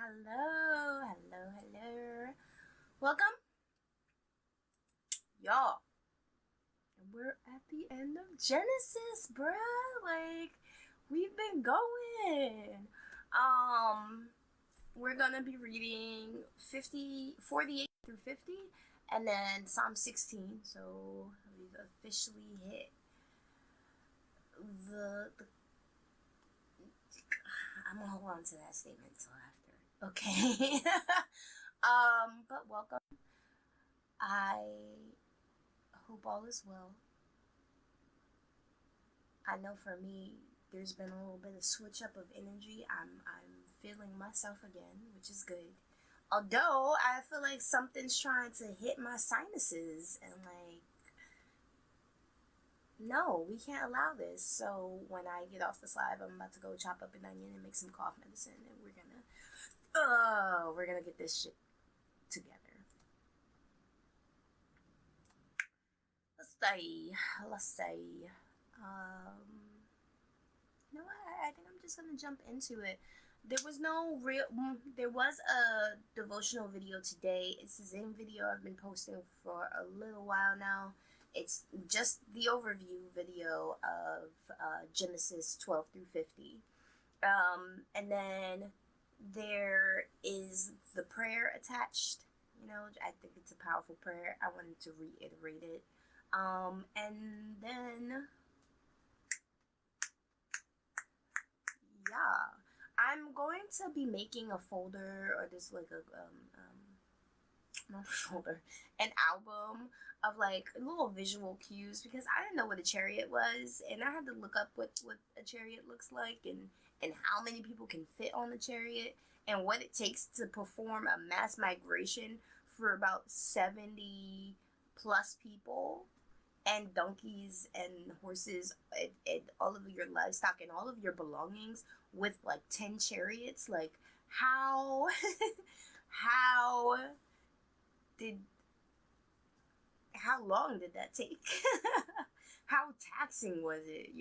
Hello. Welcome, y'all. We're at the end of Genesis, bruh. Like, we've been going. We're gonna be reading 48 through 50, and then Psalm 16. So we've officially hit the I'm gonna hold on to that statement till after. Okay. But welcome. I hope all is well. I know for me, there's been a little bit of switch up of energy. I'm feeling myself again, which is good. Although I feel like something's trying to hit my sinuses, and like, no, we can't allow this. So when I get off the slide, I'm about to go chop up an onion and make some cough medicine, and we're gonna get this shit together. Let's say, you know what? I think I'm just gonna jump into it. There was a devotional video today. It's the same video I've been posting for a little while now. It's just the overview video of Genesis 12 through 50. And then there is the prayer attached. I think it's a powerful prayer. I wanted to reiterate it. And then, yeah, I'm going to be making a folder, or just like not a folder, an album of like little visual cues, because I didn't know what a chariot was, and I had to look up what a chariot looks like, and how many people can fit on the chariot, and what it takes to perform a mass migration for about 70 plus people, and donkeys and horses, and all of your livestock and all of your belongings, with like 10 chariots. Like, how how long did that take? How taxing was it,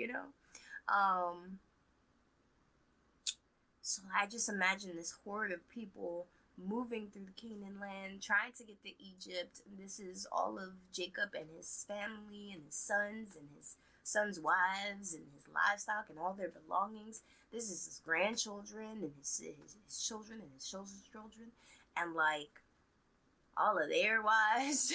so I just imagine this horde of people moving through the Canaan land, trying to get to Egypt. And this is all of Jacob and his family and his sons' wives and his livestock and all their belongings. This is his grandchildren and his children and his children's children, and like all of their wives.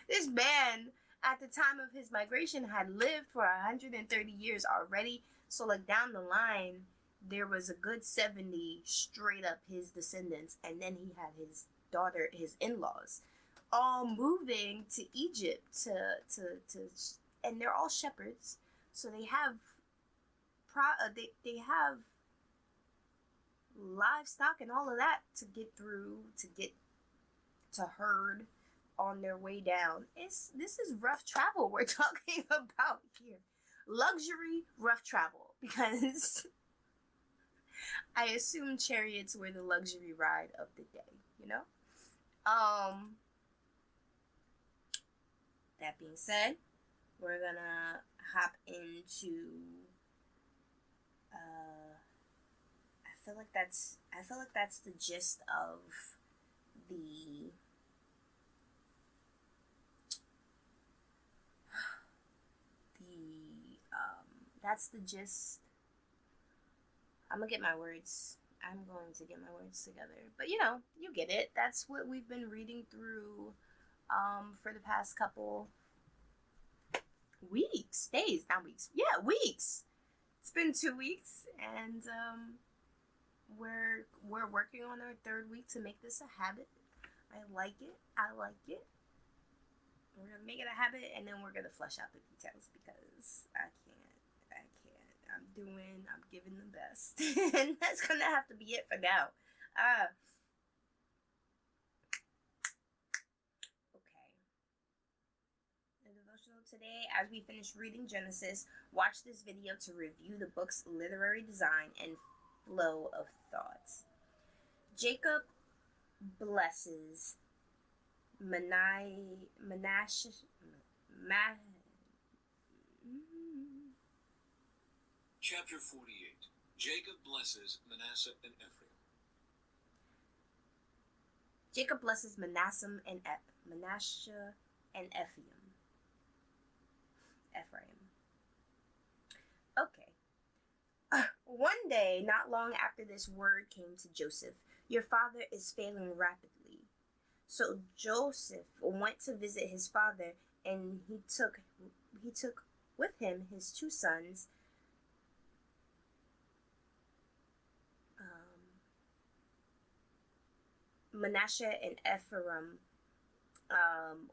This man, at the time of his migration, had lived for 130 years already. So like down the line, there was a good 70 straight up his descendants, and then he had his daughter, his in-laws, all moving to Egypt to and they're all shepherds, so they have they have livestock and all of that to get to herd on their way down. This is rough travel we're talking about here. Luxury rough travel, because I assume chariots were the luxury ride of the day, That being said, we're gonna hop into I feel like that's the gist of the that's the gist. I'm going to get my words together. But you get it. That's what we've been reading through for the past couple weeks, days, not weeks. Yeah, weeks. It's been 2 weeks, and we're working on our third week to make this a habit. I like it. We're going to make it a habit, and then we're going to flesh out the details, because I can't. I'm giving the best. And that's going to have to be it for now. Okay. The devotional today, as we finish reading Genesis, watch this video to review the book's literary design and flow of thoughts. Jacob blesses Manasseh. Chapter 48. Jacob blesses Manasseh and Ephraim. Jacob blesses Manasseh and Ephraim. Okay. One day, not long after this, word came to Joseph, "Your father is failing rapidly." So Joseph went to visit his father, and he took with him his two sons, Manasseh and Ephraim.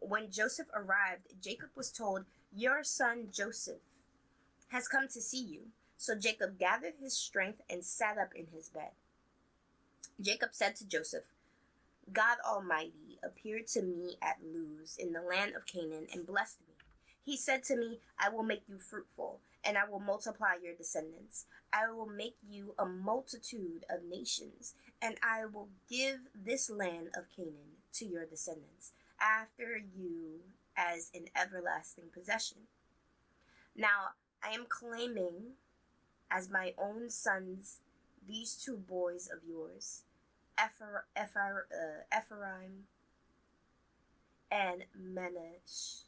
When Joseph arrived, Jacob was told, "Your son Joseph has come to see you." So Jacob gathered his strength and sat up in his bed. Jacob said to Joseph, "God Almighty appeared to me at Luz in the land of Canaan and blessed me. He said to me, 'I will make you fruitful, and I will multiply your descendants. I will make you a multitude of nations, and I will give this land of Canaan to your descendants after you as an everlasting possession.' Now I am claiming as my own sons these two boys of yours, Ephraim and Manasseh,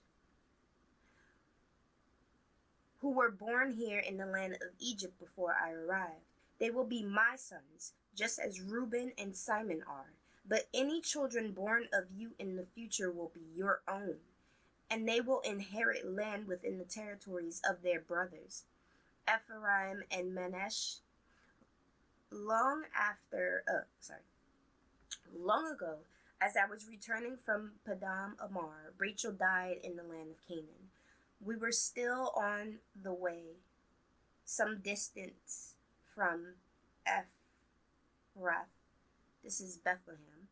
who were born here in the land of Egypt before I arrived. They will be my sons, just as Reuben and Simon are. But any children born of you in the future will be your own, and they will inherit land within the territories of their brothers, Ephraim and Manasseh. Long ago, as I was returning from Padam Amar, Rachel died in the land of Canaan. We were still on the way, some distance from Ephrath. This is Bethlehem.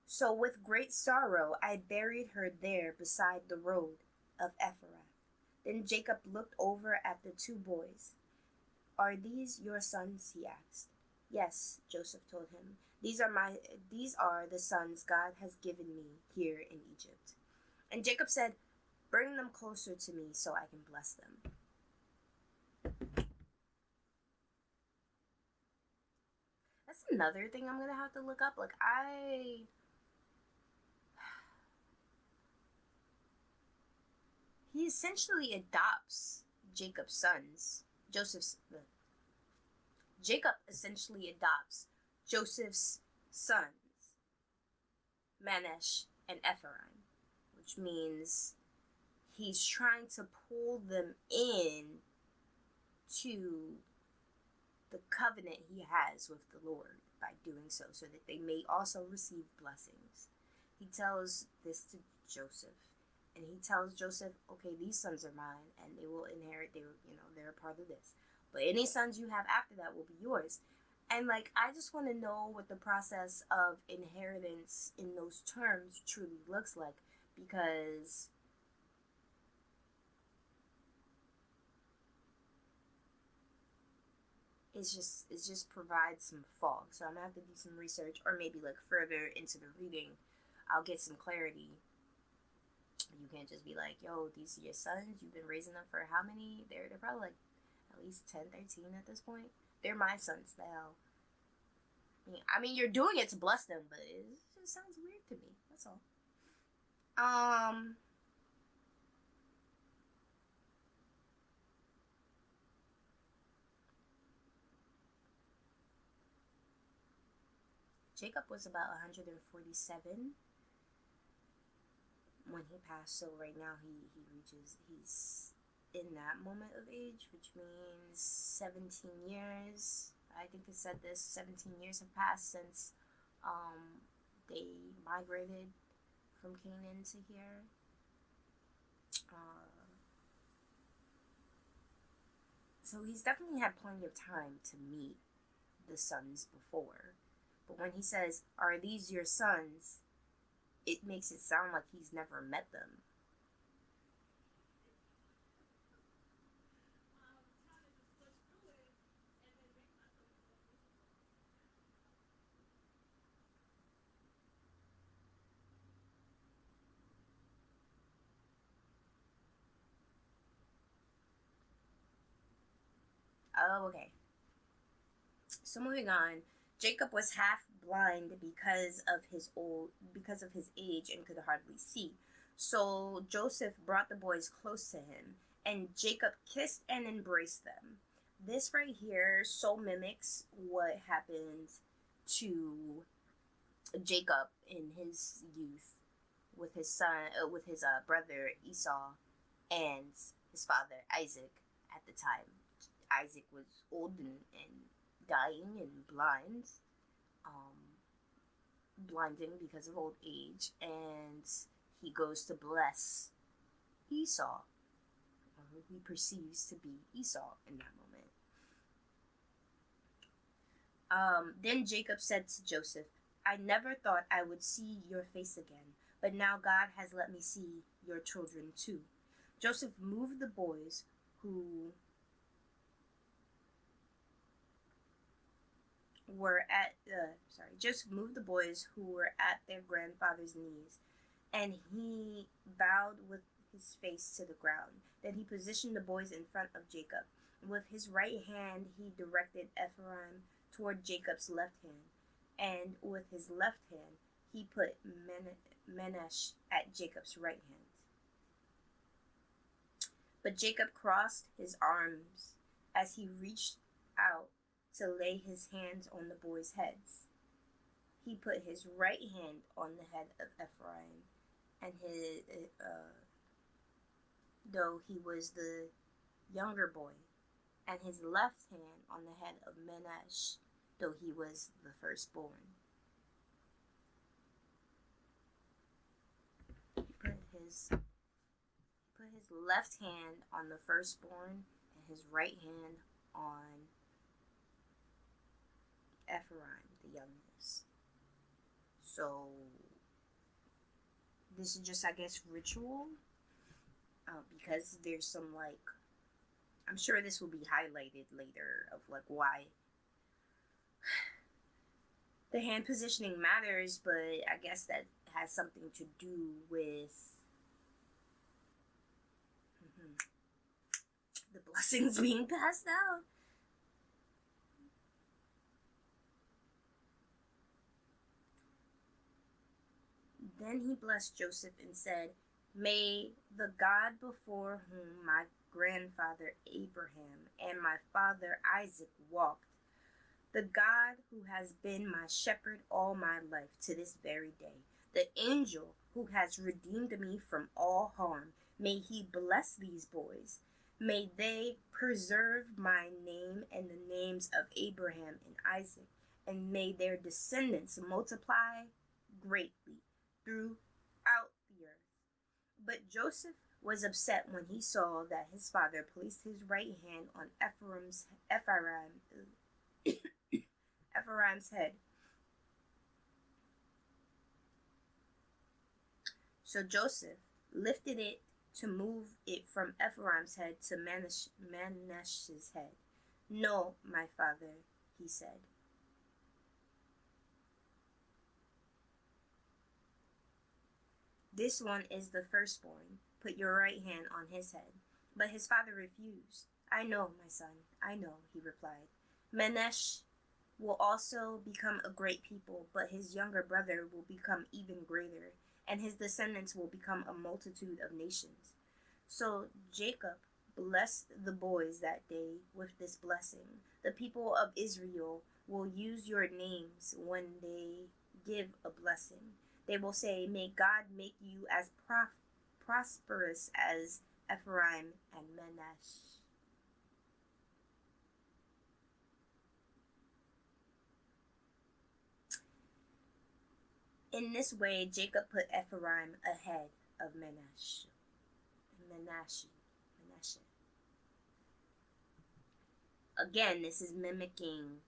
So with great sorrow I buried her there beside the road of Ephrath. Then Jacob looked over at the two boys. "Are these your sons?" he asked. "Yes," Joseph told him. These are the sons God has given me here in Egypt." And Jacob said, "Bring them closer to me so I can bless them." That's another thing I'm gonna have to look up. He essentially adopts Jacob's sons. Jacob essentially adopts Joseph's sons, Manasseh and Ephraim, which means he's trying to pull them in to the covenant he has with the Lord by doing so that they may also receive blessings. He tells this to Joseph, and he tells Joseph, "Okay, these sons are mine, and they will inherit. They're a part of this. But any sons you have after that will be yours." And I just want to know what the process of inheritance in those terms truly looks like, because it just provides some fog. So I'm gonna have to do some research, or maybe further into the reading, I'll get some clarity. You can't just be like, "Yo, these are your sons. You've been raising them for how many?" They're probably at least 10, 13 at this point. They're my sons now. I mean, you're doing it to bless them, but it just sounds weird to me. That's all. Jacob was about 147 when he passed, so right now he's in that moment of age, which means 17 years. I think it said this, 17 years have passed since they migrated from Canaan to here. So he's definitely had plenty of time to meet the sons before. But when he says, "Are these your sons?" it makes it sound like he's never met them. Oh, okay. So moving on, Jacob was half blind because of his age and could hardly see. So Joseph brought the boys close to him, and Jacob kissed and embraced them. This right here so mimics what happened to Jacob in his youth with his brother Esau and his father Isaac at the time. Isaac was old and dying and blind, blinding because of old age, and he goes to bless Esau, who he perceives to be Esau in that moment. Then Jacob said to Joseph, I never thought I would see your face again, but now God has let me see your children too. Joseph moved the boys who were at their grandfather's knees, and he bowed with his face to the ground. Then he positioned the boys in front of Jacob. With his right hand he directed Ephraim toward Jacob's left hand, and with his left hand he put Manasseh at Jacob's right hand. But Jacob crossed his arms as he reached out to lay his hands on the boys' heads. He put his right hand on the head of Ephraim, and though he was the younger boy, and his left hand on the head of Manasseh, though he was the firstborn. He put his left hand on the firstborn and his right hand on Ephraim, the youngest. So this is just, I guess, ritual, because there's some, I'm sure this will be highlighted later of why the hand positioning matters, but I guess that has something to do with the blessings being passed out. Then he blessed Joseph and said, May the God before whom my grandfather Abraham and my father Isaac walked, the God who has been my shepherd all my life to this very day, the angel who has redeemed me from all harm, may he bless these boys. May they preserve my name and the names of Abraham and Isaac, and may their descendants multiply greatly throughout the earth. But Joseph was upset when he saw that his father placed his right hand on Ephraim's head. So Joseph lifted it to move it from Ephraim's head to Manasseh's head. No, my father, he said. This one is the firstborn. Put your right hand on his head. But his father refused. I know, my son, I know, he replied. Manasseh will also become a great people, but his younger brother will become even greater, and his descendants will become a multitude of nations. So Jacob blessed the boys that day with this blessing. The people of Israel will use your names when they give a blessing. They will say, May God make you as prosperous as Ephraim and Manasseh. In this way, Jacob put Ephraim ahead of Manasseh. Again, this is mimicking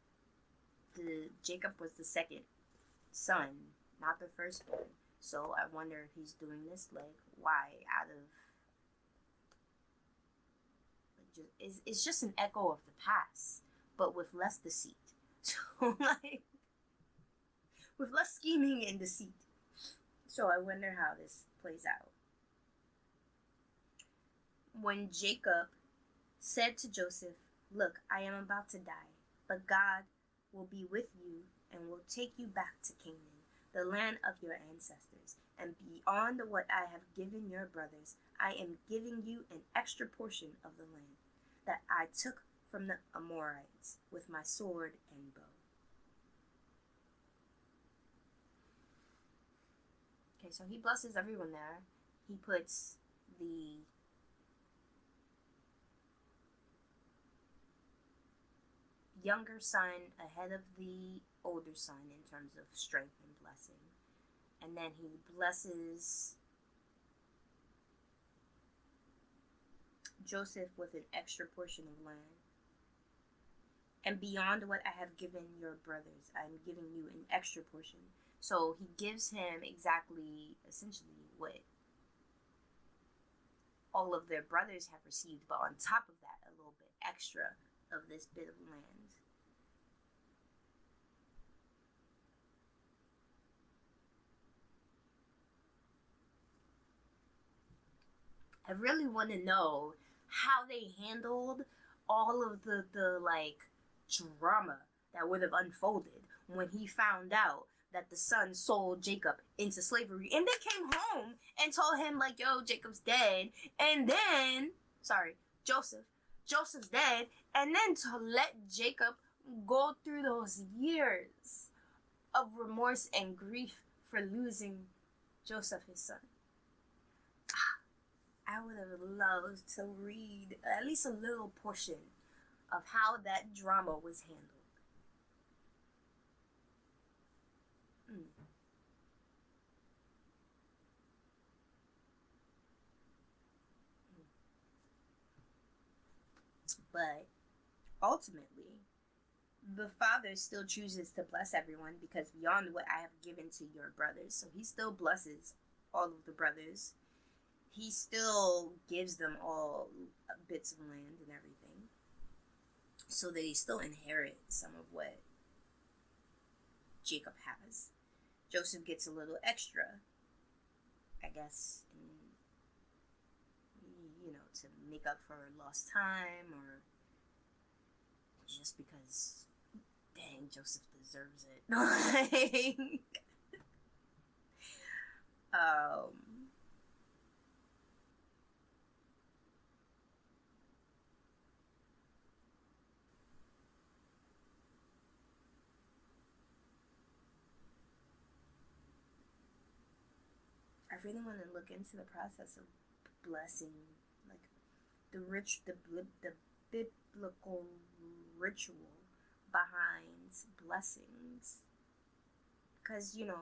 Jacob was the second son, not the firstborn. So I wonder if he's doing this why out of it's just an echo of the past, but with less deceit. So with less scheming and deceit. So I wonder how this plays out. When Jacob said to Joseph, Look, I am about to die, but God will be with you and will take you back to Canaan, the land of your ancestors, and beyond what I have given your brothers, I am giving you an extra portion of the land that I took from the Amorites with my sword and bow. Okay, so he blesses everyone there. He puts the younger son ahead of the older son in terms of strength and blessing. And then he blesses Joseph with an extra portion of land. And beyond what I have given your brothers, I'm giving you an extra portion. So he gives him exactly, essentially, what all of their brothers have received, but on top of that, a little bit extra of this bit of land. I really want to know how they handled all of the like drama that would have unfolded when he found out that the son sold Jacob into slavery, and they came home and told him like, yo, Jacob's dead. And then Joseph's dead, and then to let Jacob go through those years of remorse and grief for losing Joseph, his son. I would have loved to read at least a little portion of how that drama was handled. But ultimately, the father still chooses to bless everyone because beyond what I have given to your brothers, so he still blesses all of the brothers. He still gives them all bits of land and everything, so they still inherit some of what Jacob has. Joseph gets a little extra, I guess, to make up for lost time, or just because, dang, Joseph deserves it. I really want to look into the process of blessing, like the biblical ritual behind blessings, because you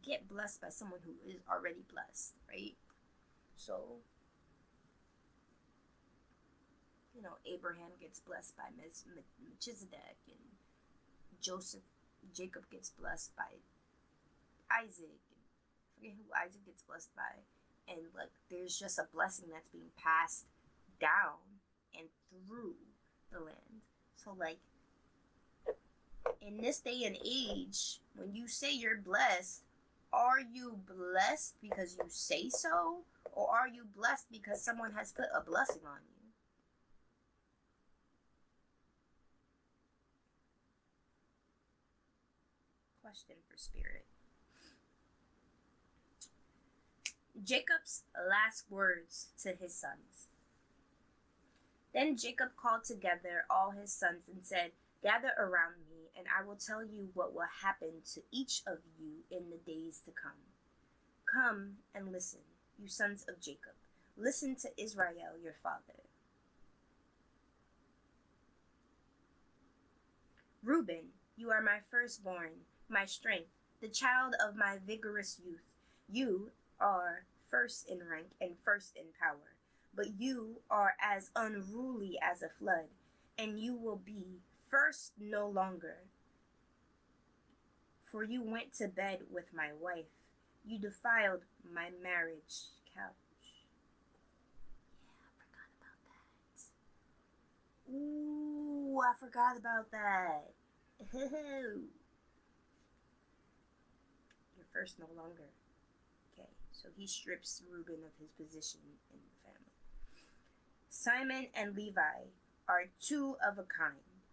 get blessed by someone who is already blessed, right? So Abraham gets blessed by Melchizedek, and Jacob gets blessed by Isaac. Forget who Isaac gets blessed by, and like there's just a blessing that's being passed down and through the land. So like in this day and age, when you say you're blessed, are you blessed because you say so, or are you blessed because someone has put a blessing on you? Question for spirit. Jacob's last words to his sons. Then Jacob called together all his sons and said, "Gather around me, and I will tell you what will happen to each of you in the days to come. Come and listen, you sons of Jacob. Listen to Israel, your father. Reuben, you are my firstborn, my strength, the child of my vigorous youth. You are first in rank and first in power, but you are as unruly as a flood, and you will be first no longer. For you went to bed with my wife. You defiled my marriage couch." Yeah, I forgot about that. You're first no longer. Okay, so he strips Reuben of his position in the family. Simon and Levi are two of a kind.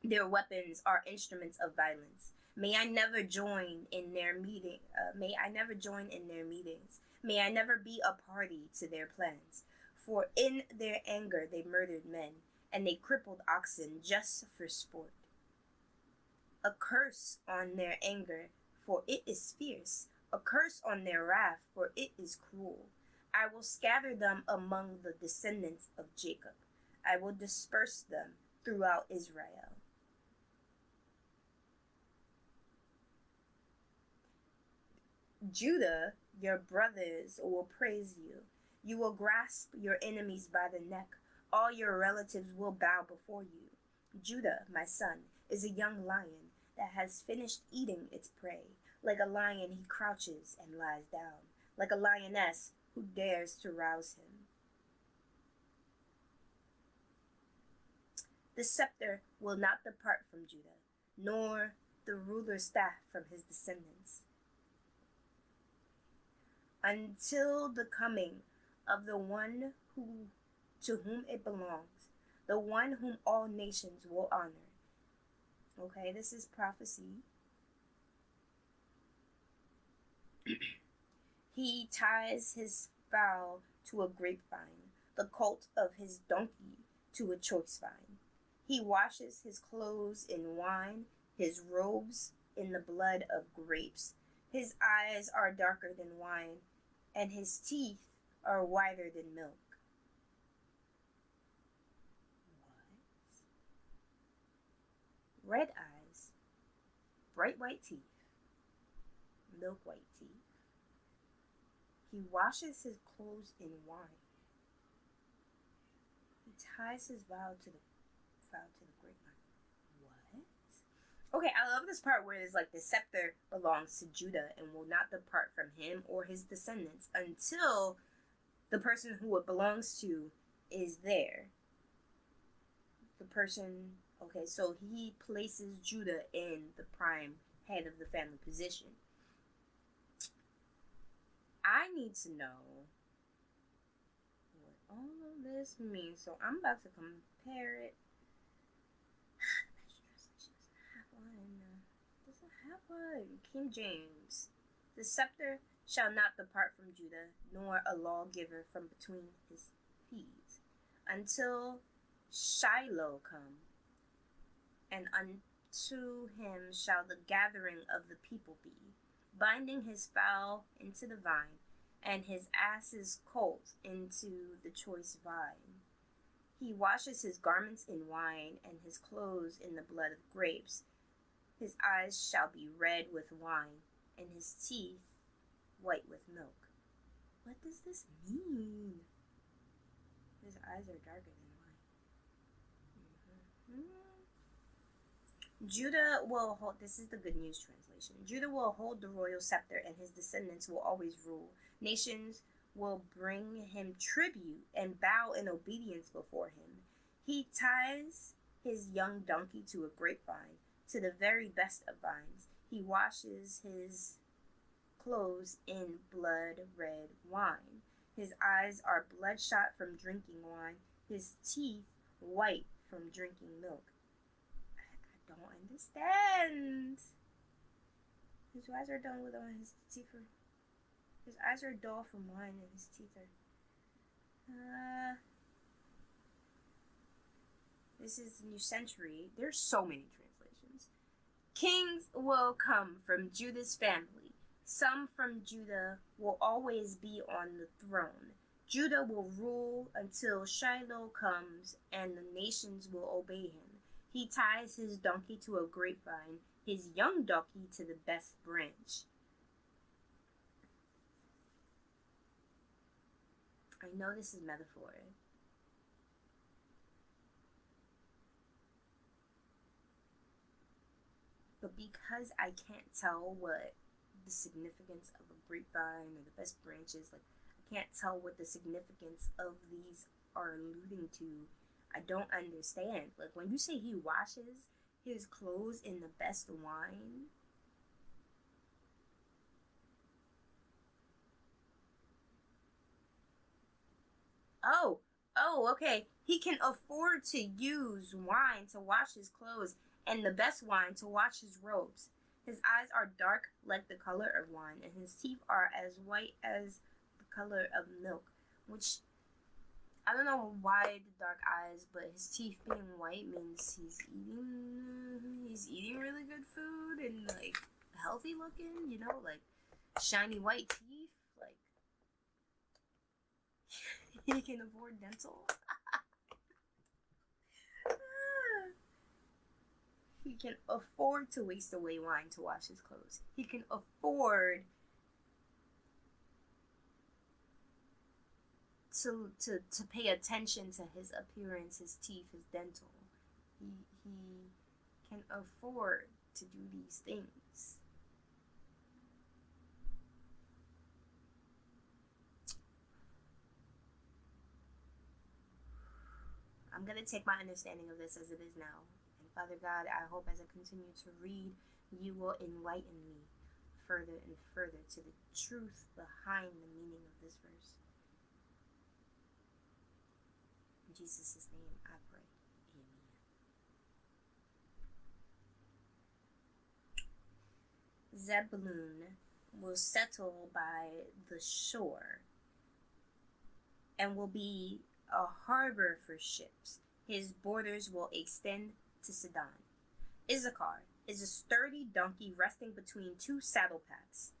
Their weapons are instruments of violence. May I never join in their meeting. May I never join in their meetings. May I never be a party to their plans. For in their anger they murdered men, and they crippled oxen just for sport. A curse on their anger, for it is fierce. A curse on their wrath, for it is cruel. I will scatter them among the descendants of Jacob. I will disperse them throughout Israel. Judah, your brothers will praise you. You will grasp your enemies by the neck. All your relatives will bow before you. Judah, my son, is a young lion that has finished eating its prey. Like a lion, he crouches and lies down. Like a lioness, who dares to rouse him? The scepter will not depart from Judah, nor the ruler's staff from his descendants, until the coming of the one to whom it belongs, the one whom all nations will honor. Okay, this is prophecy. He ties his foal to a grapevine, the colt of his donkey to a choice vine. He washes his clothes in wine, his robes in the blood of grapes. His eyes are darker than wine, and his teeth are whiter than milk. What? Red eyes, bright white teeth, milk white teeth. He washes his clothes in wine. He ties his vow to the grapevine. What? Okay, I love this part where it's like the scepter belongs to Judah and will not depart from him or his descendants until the person who it belongs to is there. The person, okay, so he places Judah in the prime head of the family position. I need to know what all of this means, so I'm about to compare it. Doesn't have one. King James. The scepter shall not depart from Judah, nor a lawgiver from between his feet, until Shiloh come, and unto him shall the gathering of the people be, binding his fowl into the vine, and his ass's colt into the choice vine. He washes his garments in wine, and his clothes in the blood of grapes. His eyes shall be red with wine, and his teeth white with milk. What does this mean? His eyes are darker than wine. Judah will hold, this is the Good News translation. Judah will hold the royal scepter, and his descendants will always rule. Nations will bring him tribute and bow in obedience before him. He ties his young donkey to a grapevine, to the very best of vines. He washes his clothes in blood red wine. His eyes are bloodshot from drinking wine, his teeth white from drinking milk. I don't understand. His eyes are dull with wine, his teeth are... His eyes are dull from wine, and his teeth are... This is the New Century. There's so many translations. Kings will come from Judah's family. Some from Judah will always be on the throne. Judah will rule until Shiloh comes, and the nations will obey him. He ties his donkey to a grapevine, his young donkey to the best branch. I know this is metaphor. But because I can't tell what the significance of a grapevine or the best branches, like I can't tell what the significance of these are alluding to, I don't understand. Like when you say he washes his clothes in the best wine, oh, okay. He can afford to use wine to wash his clothes and the best wine to wash his robes. His eyes are dark like the color of wine, and his teeth are as white as the color of milk. Which, I don't know why the dark eyes, but his teeth being white means he's eating really good food and like healthy looking, like shiny white teeth. Like he can afford dental. He can afford to waste away wine to wash his clothes. He can afford to pay attention to his appearance, his teeth, his dental. He can afford to do these things. I'm going to take my understanding of this as it is now. And Father God, I hope as I continue to read, you will enlighten me further and further to the truth behind the meaning of this verse. In Jesus' name I pray. Amen. Zebulun will settle by the shore and will be a harbor for ships. His borders will extend to Sidon. Issachar is a sturdy donkey resting between two saddle packs.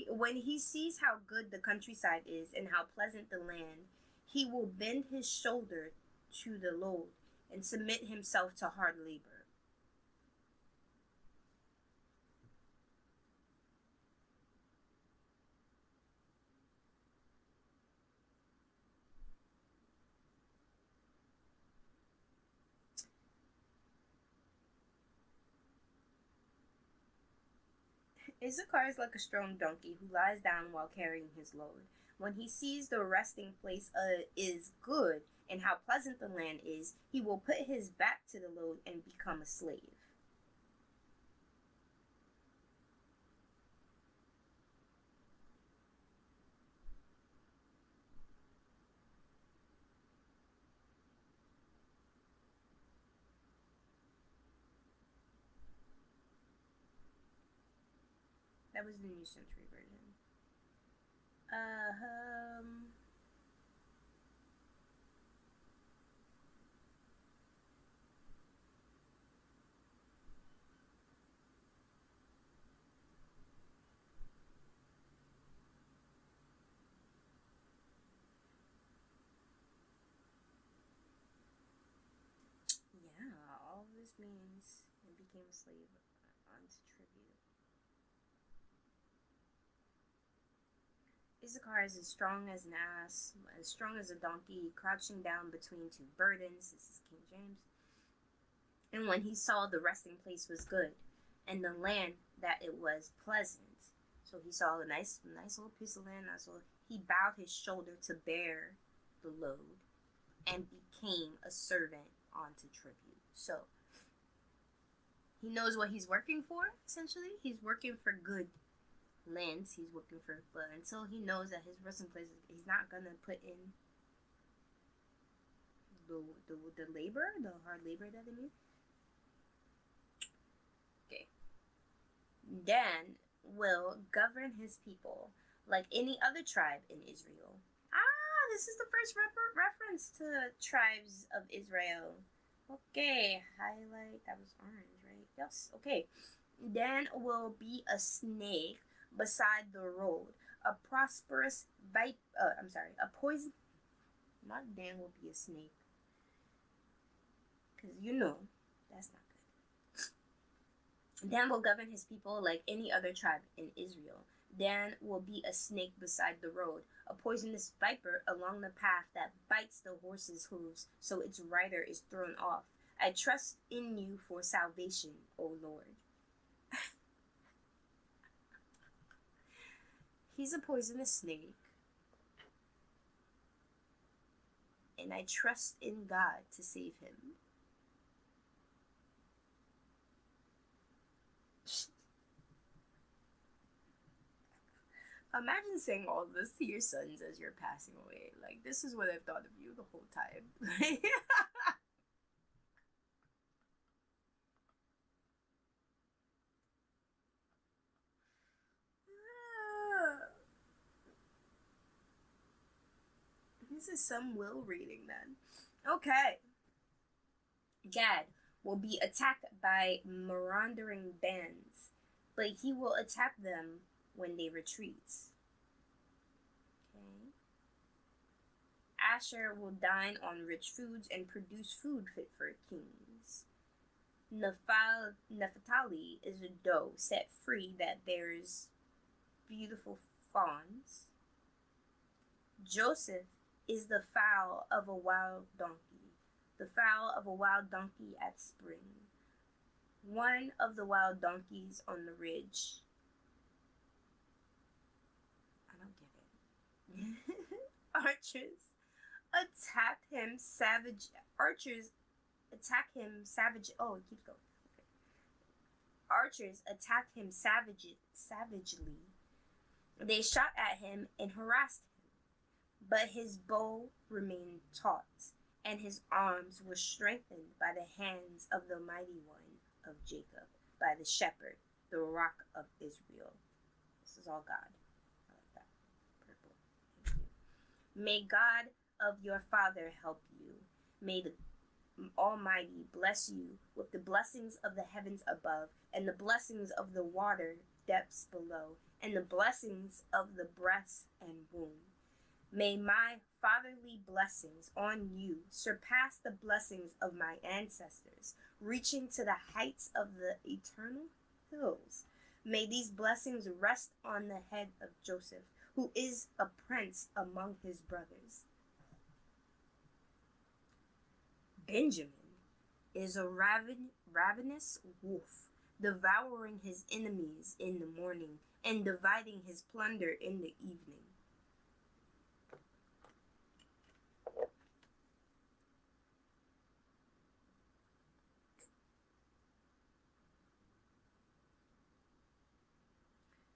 When he sees how good the countryside is and how pleasant the land, he will bend his shoulder to the load and submit himself to hard labor. Issachar is like a strong donkey who lies down while carrying his load. When he sees the resting place is good and how pleasant the land is, he will put his back to the load and become a slave. That was the New Century Version. Yeah, all this means it became a slave onto tribute. Issachar is as strong as an ass, as strong as a donkey, crouching down between two burdens. This is King James. And when he saw the resting place was good, and the land that it was pleasant, so he saw a nice little piece of land. So he bowed his shoulder to bear the load, and became a servant onto tribute. So he knows what he's working for. Essentially, he's working for good lands. He's working for, but until he knows that his resting place, he's not gonna put in the labor, the hard labor that they need. Okay. Dan will govern his people like any other tribe in Israel. This is the first reference to tribes of Israel. Okay, highlight, that was orange, right? Yes, okay. Dan will be a snake beside the road, a poison. Not Dan will be a snake, because that's not good. Dan will govern his people like any other tribe in Israel. Dan will be a snake beside the road, a poisonous viper along the path that bites the horse's hooves so its rider is thrown off. I trust in you for salvation, O Lord. He's a poisonous snake, and I trust in God to save him. Imagine saying all this to your sons as you're passing away. Like, this is what I've thought of you the whole time. This is some Will reading then. Okay. Gad will be attacked by marauding bands, but he will attack them when they retreat. Okay. Asher will dine on rich foods and produce food fit for kings. Naphtali is a doe set free that bears beautiful fawns. Joseph is the foal of a wild donkey, the foal of a wild donkey at spring. One of the wild donkeys on the ridge. I don't get it. Archers attacked him savage. Archers attack him savage. Oh, it keeps going. Okay. Archers attacked him savagely. They shot at him and harassed him, but his bow remained taut, and his arms were strengthened by the hands of the mighty one of Jacob, by the shepherd, the rock of Israel. This is all God. I like that. Purple. Thank you. May God of your father help you. May the Almighty bless you with the blessings of the heavens above, and the blessings of the water depths below, and the blessings of the breast and womb. May my fatherly blessings on you surpass the blessings of my ancestors, reaching to the heights of the eternal hills. May these blessings rest on the head of Joseph, who is a prince among his brothers. Benjamin is a ravenous wolf, devouring his enemies in the morning and dividing his plunder in the evening.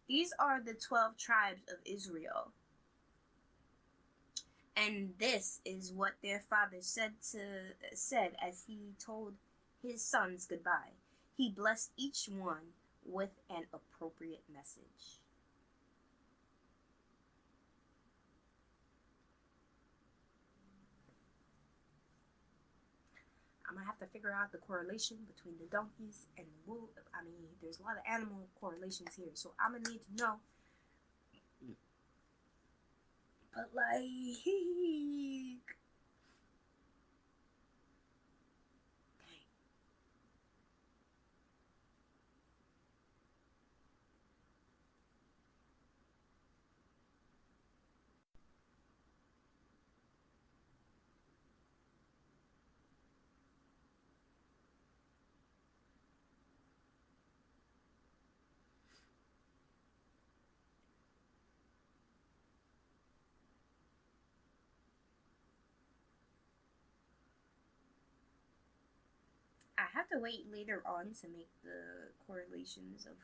These are the 12 tribes of Israel. And this is what their father said as he told his sons goodbye. He blessed each one with an appropriate message. I'm gonna have to figure out the correlation between the donkeys and the wool. I mean, there's a lot of animal correlations here, so I'm gonna need to know. But like, I have to wait later on to make the correlations of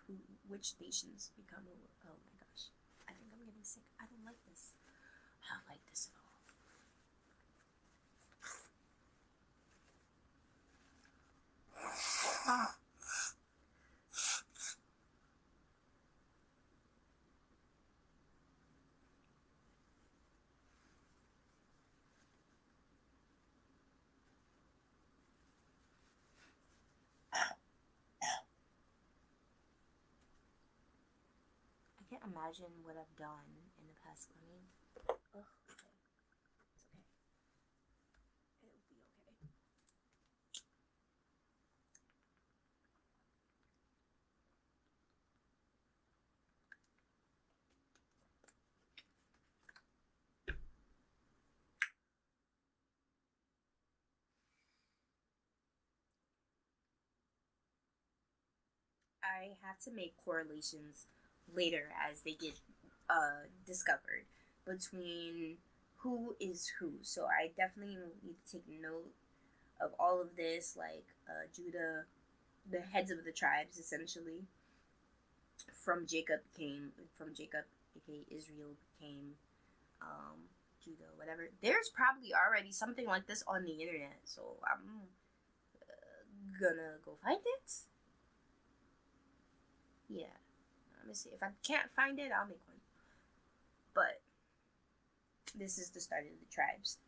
which nations become. Oh my gosh, I think I'm getting sick. I don't like this. I don't like this at all. I can't imagine what I've done in the past. I mean, oh, okay. It's okay. It'll be okay. I have to make correlations later as they get discovered between who is who. So I definitely need to take note of all of this, like Judah, the heads of the tribes essentially. From Jacob aka Israel, became Judah, whatever. There's probably already something like this on the internet, so I'm gonna go find it. Yeah, let me see. If I can't find it, I'll make one. But this is the start of the tribes.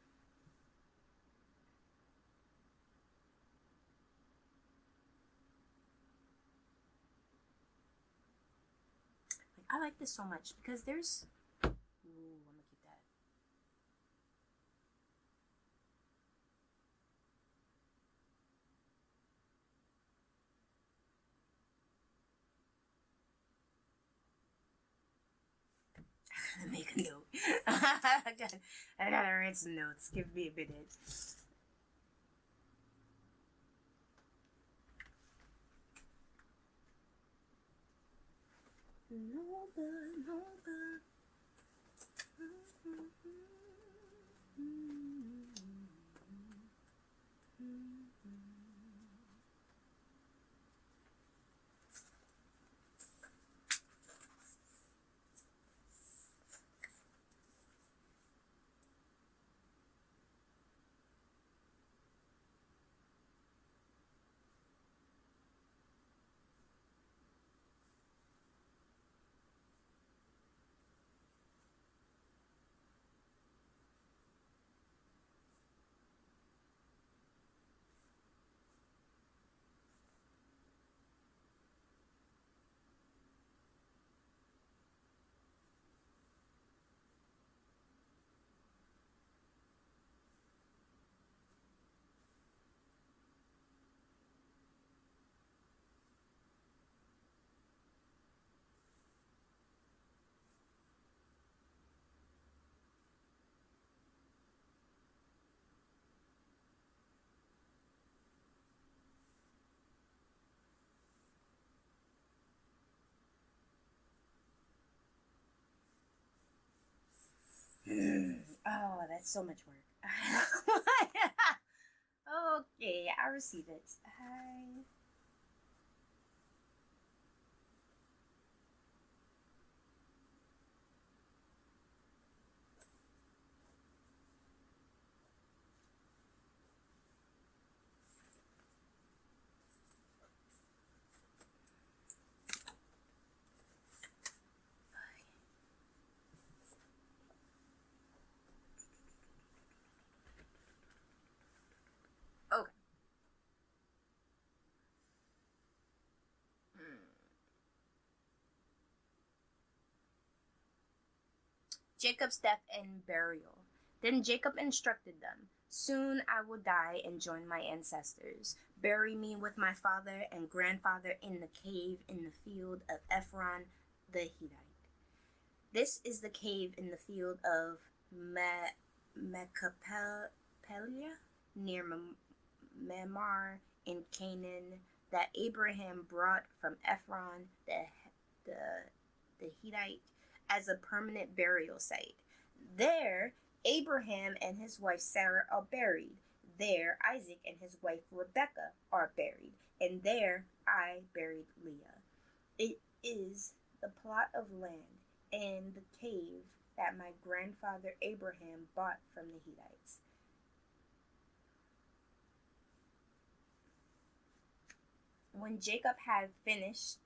I like this so much because there's. Ooh, I'm gonna keep that. I'm gonna make a note. I gotta write some notes. Give me a minute. No, but no, but. Oh, that's so much work. Okay, I receive it. Okay. Jacob's death and burial. Then Jacob instructed them, "Soon I will die and join my ancestors. Bury me with my father and grandfather in the cave in the field of Ephron the Hittite. This is the cave in the field of Machpelah near Mamre in Canaan that Abraham brought from Ephron the Hittite as a permanent burial site. There, Abraham and his wife Sarah are buried. There, Isaac and his wife Rebekah are buried. And there, I buried Leah. It is the plot of land and the cave that my grandfather Abraham bought from the Hittites." When Jacob had finished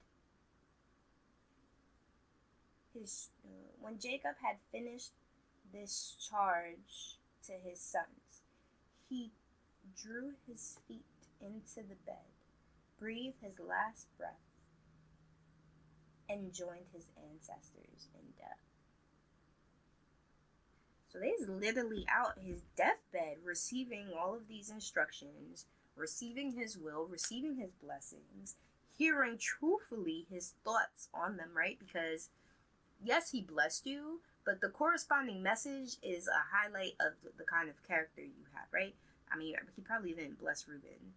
this charge to his sons, he drew his feet into the bed, breathed his last breath, and joined his ancestors in death. So he's literally out his deathbed, receiving all of these instructions, receiving his will, receiving his blessings, hearing truthfully his thoughts on them, right? Because yes, he blessed you, but the corresponding message is a highlight of the kind of character you have, right? I mean, he probably didn't bless Reuben.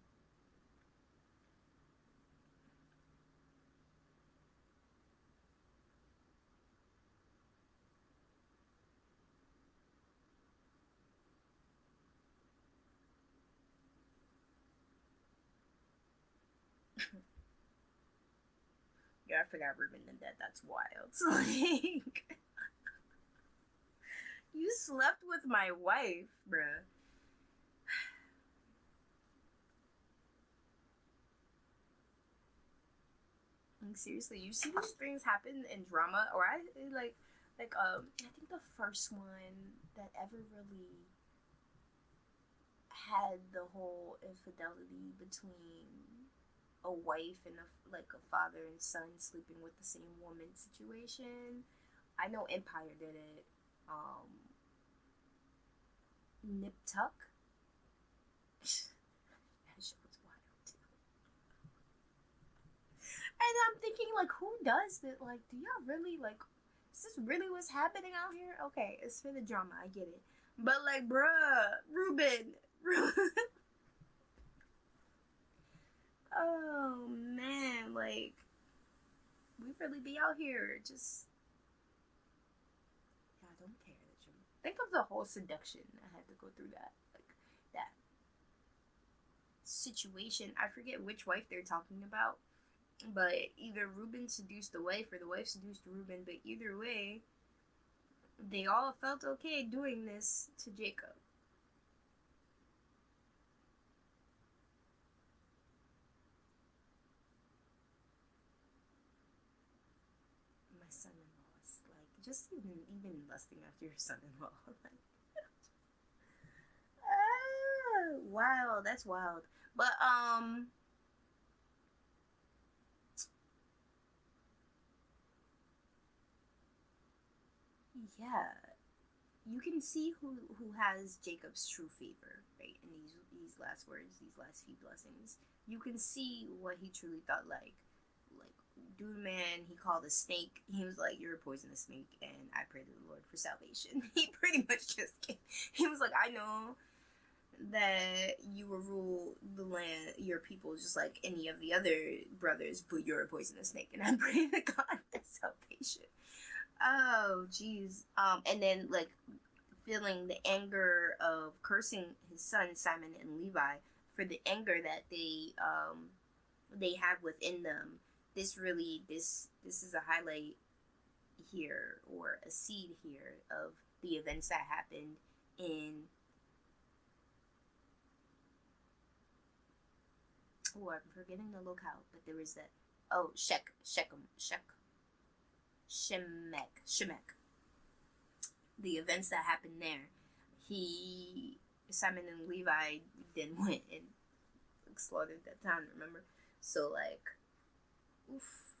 Yeah, I forgot Reuben and that. That's wild. Like, you slept with my wife, bruh. Like, seriously, you see these things happen in drama, or I think the first one that ever really had the whole infidelity between a wife and a father and son sleeping with the same woman situation. I know Empire did it. Nip Tuck. That shit was wild too. And I'm thinking, like, who does that? Like, do y'all really, like, is this really what's happening out here? Okay, it's for the drama, I get it. But, like, bruh, Reuben. Oh, man, like, we really be out here just, yeah, I don't care that you think of the whole seduction I had to go through that. Like, that situation. I forget which wife they're talking about, but either Reuben seduced the wife or the wife seduced Reuben, but either way, they all felt okay doing this to Jacob. My son-in-law is like, just even lusting after your son-in-law. Like, wow, that's wild. But yeah, you can see who has Jacob's true favor, right? In these last words, these last few blessings, you can see what he truly thought. Like, dude, man, he called a snake. He was like, "You're a poisonous snake," and I pray to the Lord for salvation. He pretty much just came. He was like, "I know that you will rule the land, your people, just like any of the other brothers, but you're a poisonous snake, and I pray to God for salvation." Oh, jeez. And then like feeling the anger of cursing his sons Simon and Levi for the anger that they have within them. This is a highlight here, or a seed here, of the events that happened in, oh, I'm forgetting the locale, but there was that, oh, Shemek, the events that happened there. He Simon and Levi then went and slaughtered that town, remember? So like, oof,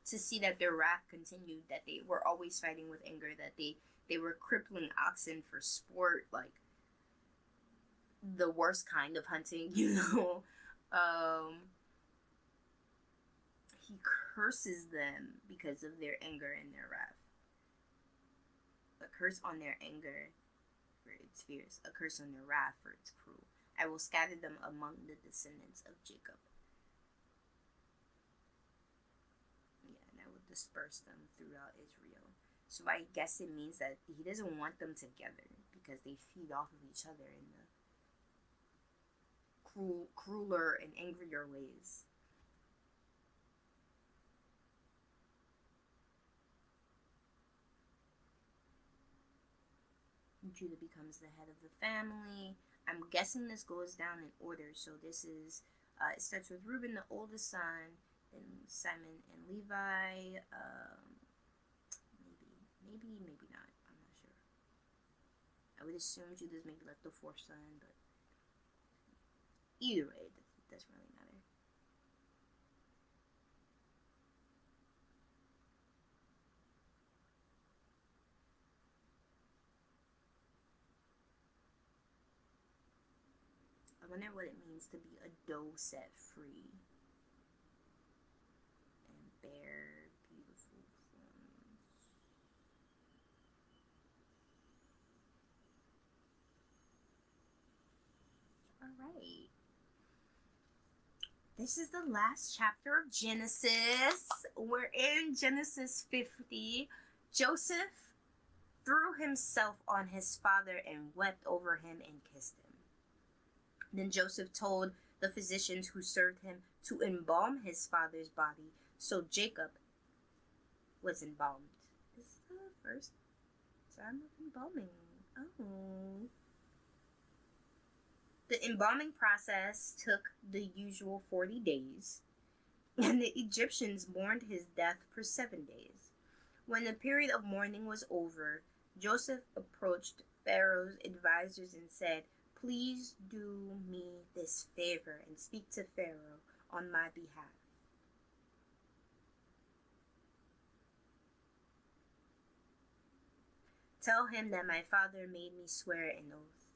to see that their wrath continued, that they were always fighting with anger, that they were crippling oxen for sport, like the worst kind of hunting, you know. He curses them because of their anger and their wrath. A curse on their anger for its fierce, a curse on their wrath for its cruel. I will scatter them among the descendants of Jacob. Yeah, and I will disperse them throughout Israel. So I guess it means that he doesn't want them together because they feed off of each other in the crueler and angrier ways. Judah becomes the head of the family. I'm guessing this goes down in order. So this is, it starts with Reuben, the oldest son, then Simon and Levi. Maybe not. I'm not sure. I would assume Judah's maybe like the fourth son, but either way, it doesn't really matter. I wonder what it means to be a doe set free and bear beautiful sons. Alright. This is the last chapter of Genesis. We're in Genesis 50. Joseph threw himself on his father and wept over him and kissed him. Then Joseph told the physicians who served him to embalm his father's body. So Jacob was embalmed. This is the first time of embalming. Oh. The embalming process took the usual 40 days, and the Egyptians mourned his death for 7 days. When the period of mourning was over, Joseph approached Pharaoh's advisors and said, "Please do me this favor and speak to Pharaoh on my behalf." "Tell him that my father made me swear an oath.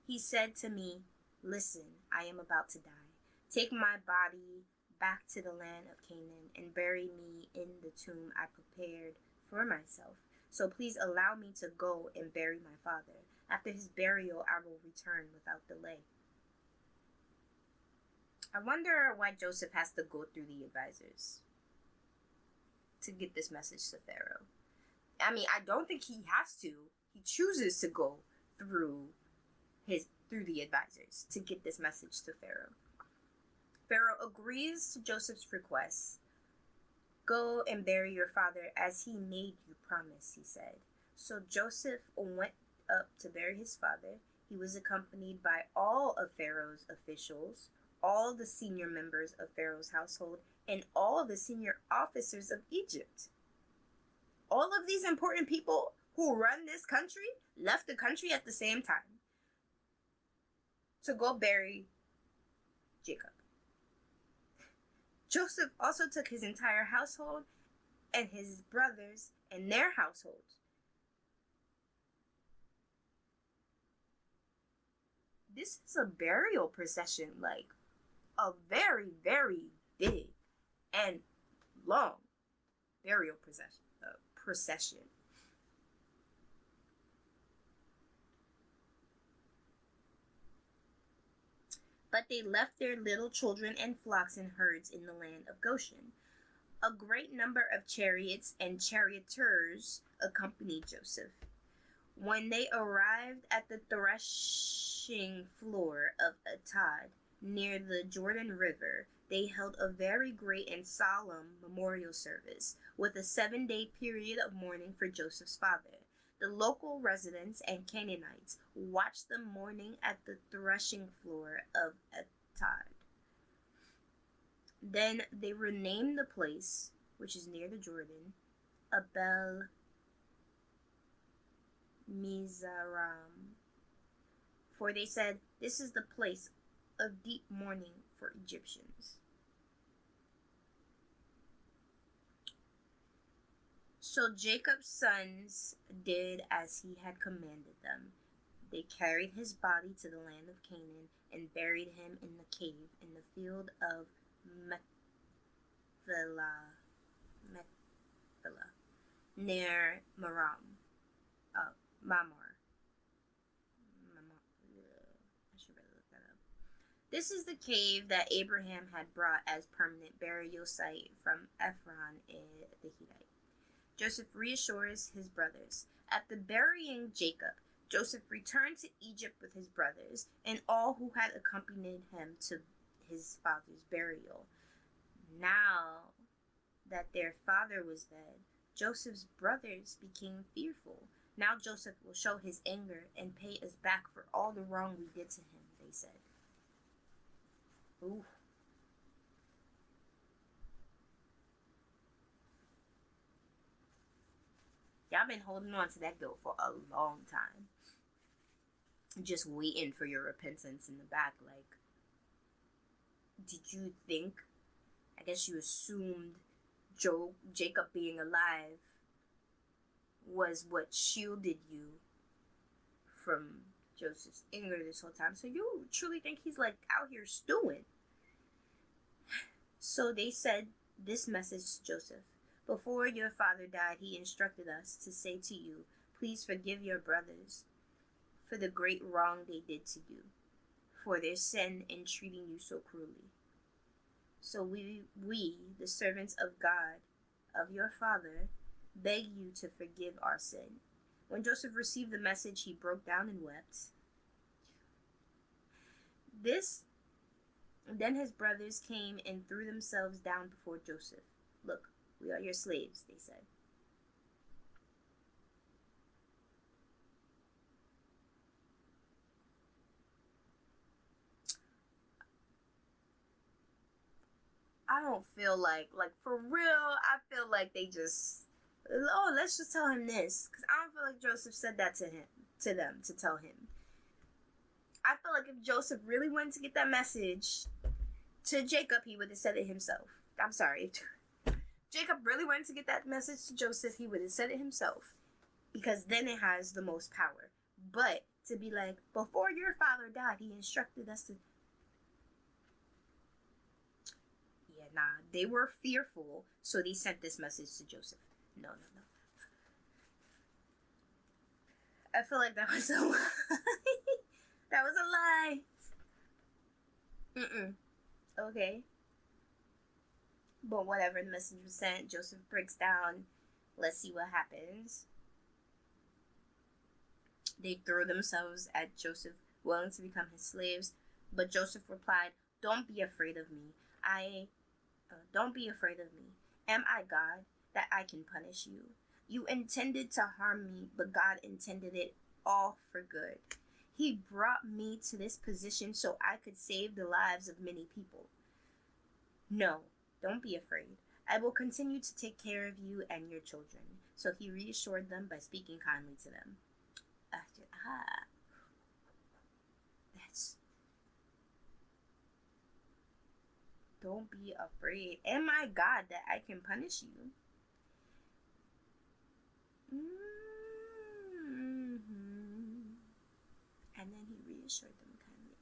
He said to me, 'Listen, I am about to die. Take my body back to the land of Canaan and bury me in the tomb I prepared for myself. So please allow me to go and bury my father. After his burial, I will return without delay.'" I wonder why Joseph has to go through the advisors to get this message to Pharaoh. I mean, I don't think he has to. He chooses to go through the advisors to get this message to Pharaoh. Pharaoh agrees to Joseph's request. "Go and bury your father as he made you promise," he said. So Joseph went up to bury his father. He was accompanied by all of Pharaoh's officials, all the senior members of Pharaoh's household, and all the senior officers of Egypt. All of these important people who run this country left the country at the same time to go bury Jacob. Joseph also took his entire household and his brothers and their households. This is a burial procession, like a very, very big and long burial procession. But they left their little children and flocks and herds in the land of Goshen. A great number of chariots and charioteers accompanied Joseph. When they arrived at the threshing floor of Atad, near the Jordan River, they held a very great and solemn memorial service, with a 7-day period of mourning for Joseph's father. The local residents and Canaanites watched the mourning at the threshing floor of Atad. Then they renamed the place, which is near the Jordan, Abel Mizraim, for they said, "This is the place of deep mourning for Egyptians." So Jacob's sons did as he had commanded them. They carried his body to the land of Canaan and buried him in the cave in the field of Machpelah, near Mamre. I should really look that up. This is the cave that Abraham had brought as permanent burial site from Ephron the Hittite. Joseph reassures his brothers. After burying Jacob, Joseph returned to Egypt with his brothers and all who had accompanied him to his father's burial. Now that their father was dead, Joseph's brothers became fearful. "Now Joseph will show his anger and pay us back for all the wrong we did to him," they said. Ooh. Y'all been holding on to that guilt for a long time. Just waiting for your repentance in the back. Like, did you think? I guess you assumed Jacob being alive was what shielded you from Joseph's anger this whole time. So you truly think he's like out here stewing. So they said this message to Joseph: "Before your father died, he instructed us to say to you, 'Please forgive your brothers for the great wrong they did to you, for their sin in treating you so cruelly. So we, the servants of God, of your father, beg you to forgive our sin.'" When Joseph received the message, he broke down and wept. Then his brothers came and threw themselves down before Joseph. Look, we are your slaves, they said. I don't feel like for real, I feel like they just, oh, let's just tell him this. Because I don't feel like Joseph said that to them, to tell him. I feel like if Joseph really wanted to get that message to Jacob, he would have said it himself. I'm sorry. If Jacob really wanted to get that message to Joseph, he would have said it himself. Because then it has the most power. But to be like, before your father died, he instructed us to... Yeah, nah. They were fearful, so they sent this message to Joseph. No. I feel like that was a lie. That was a lie. Okay. But whatever, the message was sent. Joseph breaks down. Let's see what happens. They throw themselves at Joseph, willing to become his slaves. But Joseph replied, "Don't be afraid of me. Don't be afraid of me. Am I God that I can punish you? You intended to harm me, but God intended it all for good. He brought me to this position so I could save the lives of many people. No, don't be afraid. I will continue to take care of you and your children." So he reassured them by speaking kindly to them. Don't be afraid. Am I God that I can punish you? And then he reassured them kindly.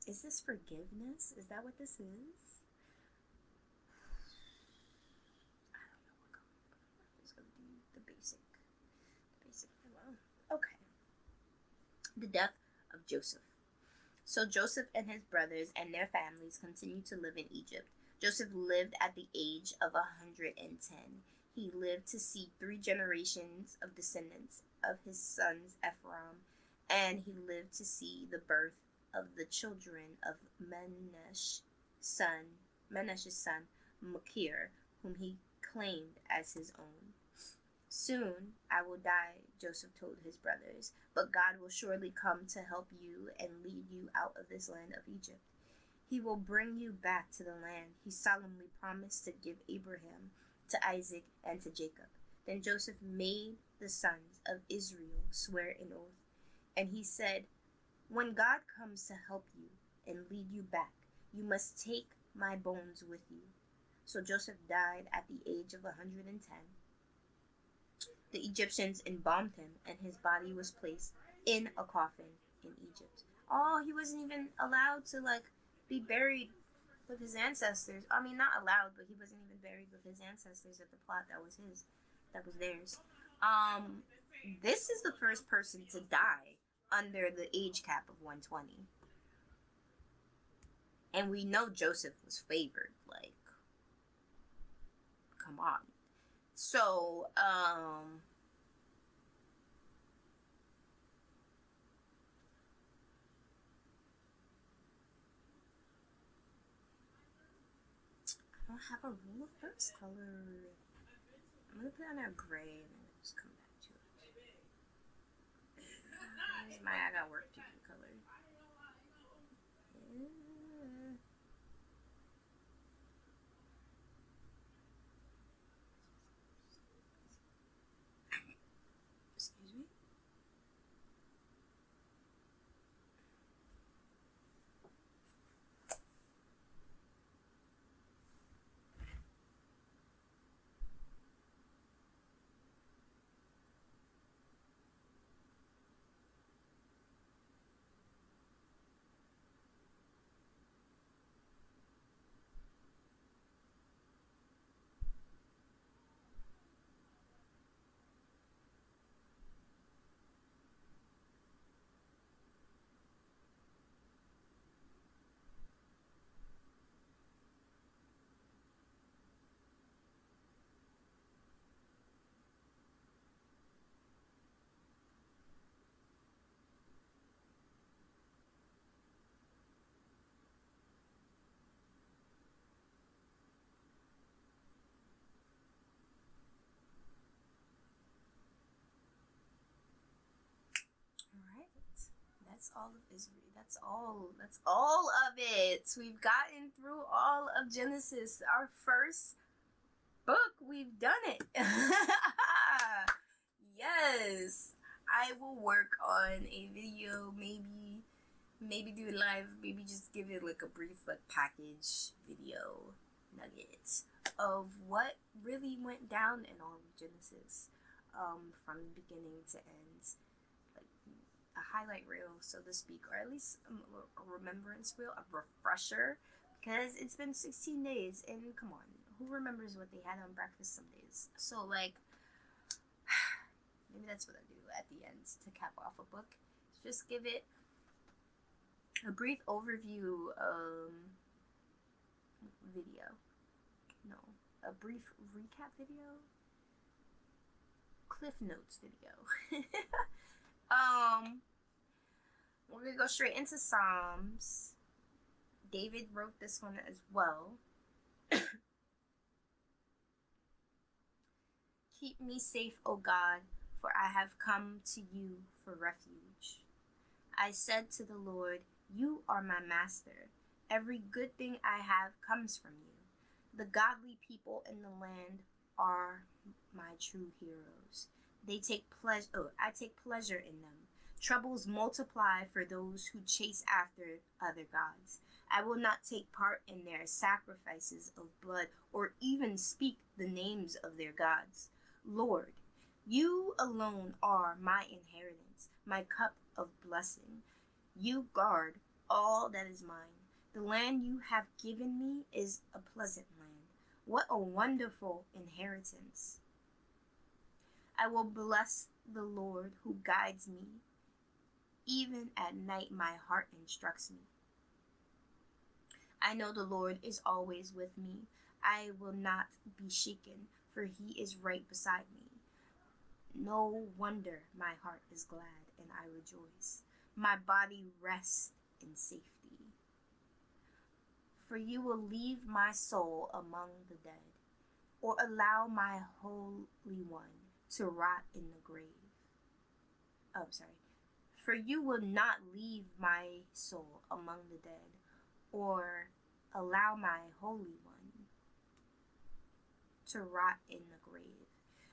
Is this forgiveness? Is that what this is? I don't know what color. I'm just gonna do the basic. Okay. The death of Joseph. So Joseph and his brothers and their families continued to live in Egypt. Joseph lived at the age of 110. He lived to see 3 generations of descendants of his sons Ephraim, and he lived to see the birth of the children of Menash's son Machir, whom he claimed as his own. "Soon I will die," Joseph told his brothers, "but God will surely come to help you and lead you out of this land of Egypt. He will bring you back to the land he solemnly promised to give Abraham, to Isaac, and to Jacob." Then Joseph made the sons of Israel swear an oath, and he said, "When God comes to help you and lead you back, you must take my bones with you." So Joseph died at the age of 110. The Egyptians embalmed him, and his body was placed in a coffin in Egypt. Oh, he wasn't even allowed to be buried with his ancestors. I mean, not allowed, but he wasn't even buried with his ancestors at the plot that was theirs. This is the first person to die under the age cap of 120. And we know Joseph was favored. Come on. So, I don't have a rule of first color. I'm going to put on a gray and then just come back to it. I got work to do color. Excuse me? That's all of Israel. That's all. That's all of it. We've gotten through all of Genesis. Our first book. We've done it. Yes. I will work on a video, maybe do it live, maybe just give it like a brief like package video nugget of what really went down in all of Genesis, from beginning to end, like a highlight reel, so to speak, or at least a remembrance reel, a refresher, because it's been 16 days, and come on, who remembers what they had on breakfast some days? So like, maybe that's what I do at the end to cap off a book. Just give it a brief overview video. No, a brief recap video. Cliff Notes video. We're gonna go straight into Psalms. David wrote this one as well. Keep me safe, O God, for I have come to you for refuge. I said to the Lord, you are my master. Every good thing I have comes from you. The godly people in the land are my true heroes. I take pleasure in them. Troubles multiply for those who chase after other gods. I will not take part in their sacrifices of blood or even speak the names of their gods. Lord, you alone are my inheritance, my cup of blessing. You guard all that is mine. The land you have given me is a pleasant land. What a wonderful inheritance. I will bless the Lord who guides me. Even at night my heart instructs me. I know the Lord is always with me. I will not be shaken, for he is right beside me. No wonder my heart is glad and I rejoice. My body rests in safety. For you will leave my soul among the dead, or allow my Holy One to rot in the grave. For you will not leave my soul among the dead, or allow my Holy One to rot in the grave.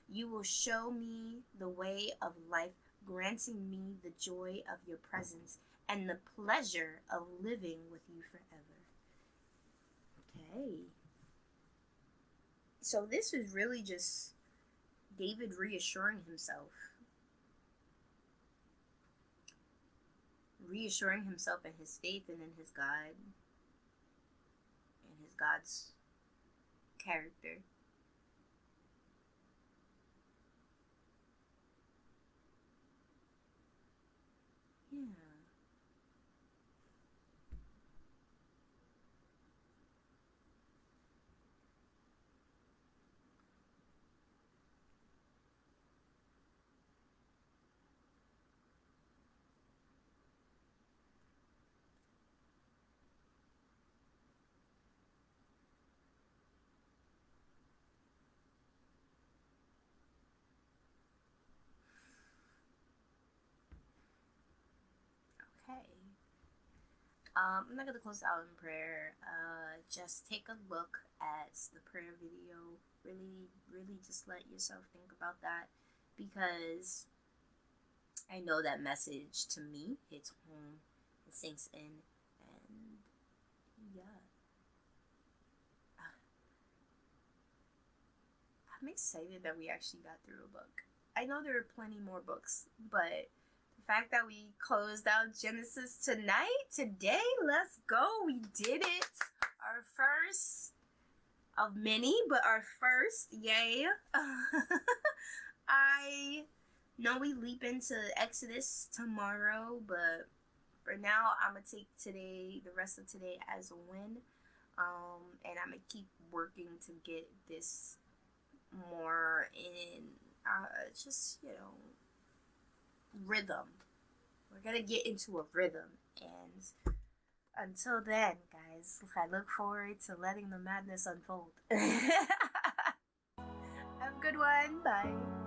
You will show me the way of life, granting me the joy of your presence and the pleasure of living with you forever. Okay. So this was really just David reassuring himself. Reassuring himself in his faith and in his God. And his God's character. Yeah. Okay. I'm not going to close out in prayer. Just take a look at the prayer video. Really just let yourself think about that, because I know that message to me hits home, it sinks in, and yeah. I'm excited that we actually got through a book. I know there are plenty more books, but the fact that we closed out Genesis today, let's go. We did it. Our first of many, but our first, yay. I know we leap into Exodus tomorrow, but for now, I'm going to take the rest of today as a win. And I'm going to keep working to get this more in, rhythm. We're going to get into a rhythm. And until then, guys, I look forward to letting the madness unfold. Have a good one. Bye.